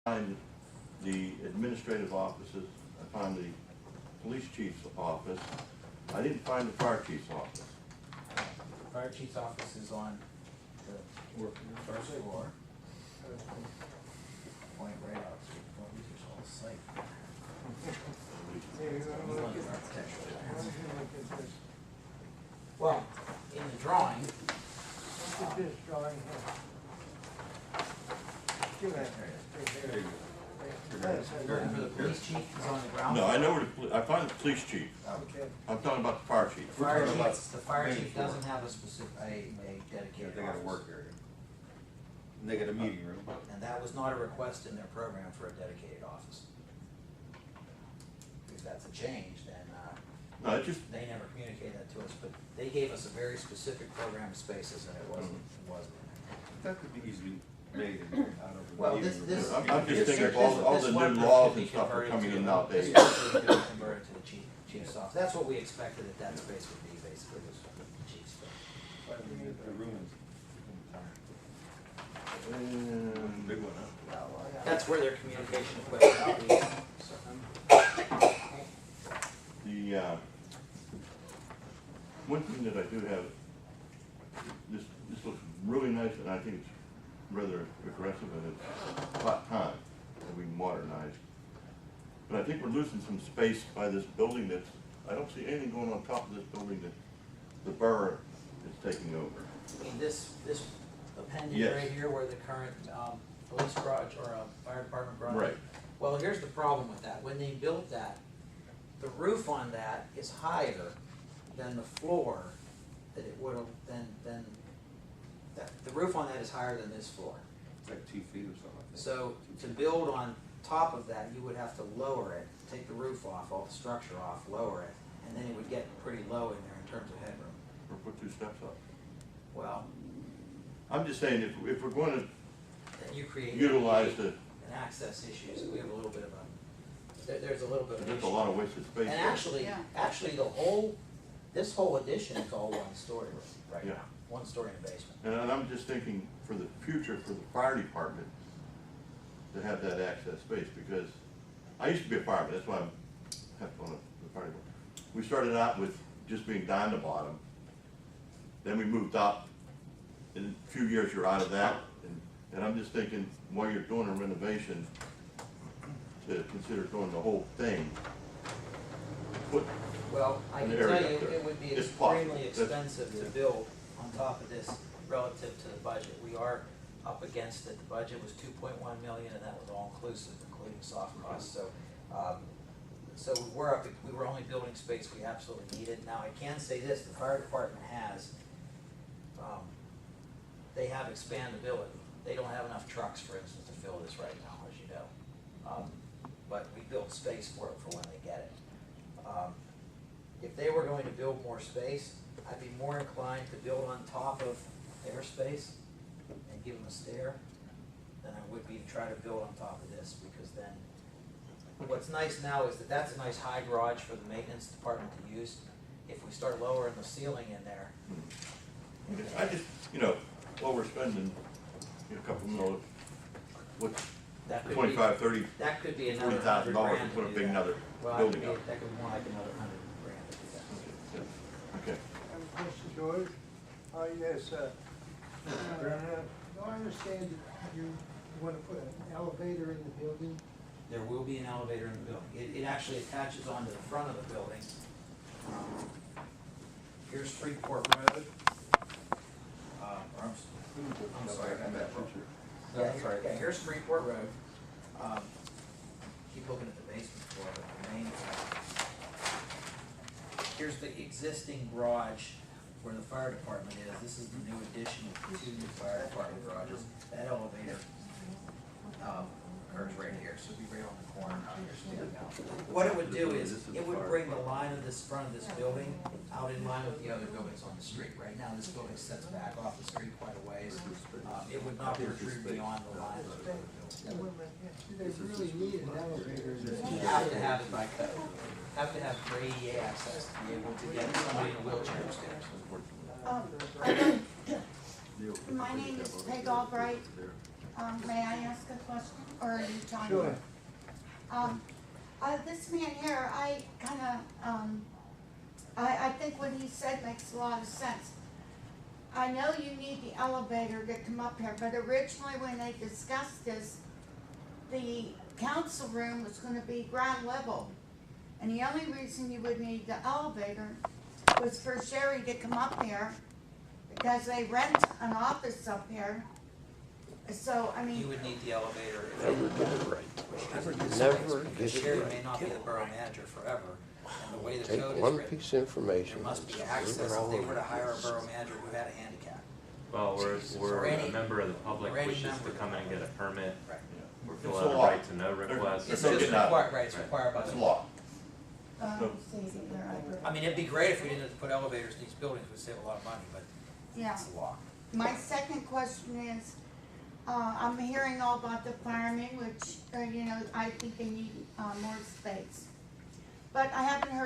find the administrative offices, I found the police chief's office. I didn't find the fire chief's office. Fire chief's office is on the first floor. Point right out. Well, these are all site. Well, in the drawing. Look at this drawing here. Give that. Looking for the police chief is on the ground. No, I know where I found the police chief. Okay. I'm talking about the fire chief. The fire chief doesn't have a specific, a dedicated They got a office. work area. And they got a meeting room. And that was not a request in their program for a dedicated office. If that's a change, then, No, it just, they never communicated that to us, but they gave us a very specific program of spaces and it wasn't in there. That could be easily made out of a Well, meeting room. this. I'm just this- thinking of this- all this the one new room laws could be and stuff are converted coming to- in nowadays. This one could be converted to the chief's office. That's what we expected that space would be, basically, was the chief's space. The room is And big one, huh? That's where their communication equipment will be. So, the, one thing that I do have, this looks really nice, and I think it's rather aggressive, and it's about time that we modernize. But I think we're losing some space by this building that's, I don't see anything going on top of this building that the borough is taking over. I mean, this appendage Yes. right here where the current, police garage or fire department garage. Right. Well, here's the problem with that. When they built that, the roof on that is higher than the floor that it would have, the roof on that is higher than this floor. It's like 2 feet or something like that. So to build on top of that, you would have to lower it, take the roof off, all the structure off, lower it, and then it would get pretty low in there in terms of headroom. Or put 2 steps up. Well, I'm just saying, if we're going to then you create. utilize the, And access issues, we have a little bit of a, there's a little bit of an there's a issue. lot of wasted space And there. actually this whole addition is all 1-story right Yeah. now, 1 story in the basement. And I'm just thinking for the future, for the fire department, to have that access space, because I used to be a fireman, that's why I'm on the fire department. We started out with just being down the bottom, then we moved up. In a few years, you're out of that, and I'm just thinking, while you're doing a renovation, to consider doing the whole thing, put, Well, I An can area tell you, up there. it would be It's possible. extremely expensive to build on top of this relative to the budget. We are up against it, the budget was 2.1 million and that was all inclusive, including soft costs, so, so we were only building space we absolutely needed. Now, I can say this, the fire department has, they have expandability. They don't have enough trucks, for instance, to fill this right now, as you know. But we built space for it for when they get it. If they were going to build more space, I'd be more inclined to build on top of their space and give them a stair than I would be to try to build on top of this, because then, what's nice now is that that's a nice high garage for the maintenance department to use. If we start lowering the ceiling in there, I just, while we're spending a couple million, what's that could be, 25, 30, that could be another $40,000 $100,000 to to put a do big that. another Well, building up. that could be more like another $100,000 to do that. Okay. Mr. George? Yes, do I understand that you want to put an elevator in the building? There will be an elevator in the building. It actually attaches onto the front of the building. Here's Freeport Road. I'm sorry, I got that wrong. Yeah, here's Freeport Road. Keep looking at the basement floor, but the main. Here's the existing garage where the fire department is. This is the new addition of 2 new fire department garages. That elevator occurs right here, so it'd be right on the corner out here standing out. What it would do is, it would bring the line of this front of this building out in line with the other buildings on the street. Right now, this building sets back off the street quite a ways. It would not protrude beyond the line of the building. Do they really need an elevator in this? You have to have it by code. Have to have ADA access to be able to get somebody in a wheelchair upstairs. My name is Peg Albright. May I ask a question, or are you talking? Sure. This man here, I kinda, I think what he said makes a lot of sense. I know you need the elevator to come up here, but originally when they discussed this, the council room was gonna be ground level. And the only reason you would need the elevator was for Sherry to come up here, because they rent an office up here. So, I mean. You would need the elevator if they were Never because get it Sherry right. may not be the borough manager forever, and the way the Take code is one written, piece of information. there must be and access screw it if all they were to over. hire a borough manager who had a handicap. Well, Or we're any- a member of the public or any wishes member to of the come in and get a permit, Right. Yeah. or It's fill a out a law. right to know request. It's no just getting out of required, it. right, it's required by It's the law. See, there, I mean, it'd be great if we didn't have to put elevators in these buildings, we'd save a lot of money, but yeah. it's the law. My second question is, I'm hearing all about the firemen, which, you know, I think they need, more space. But I haven't heard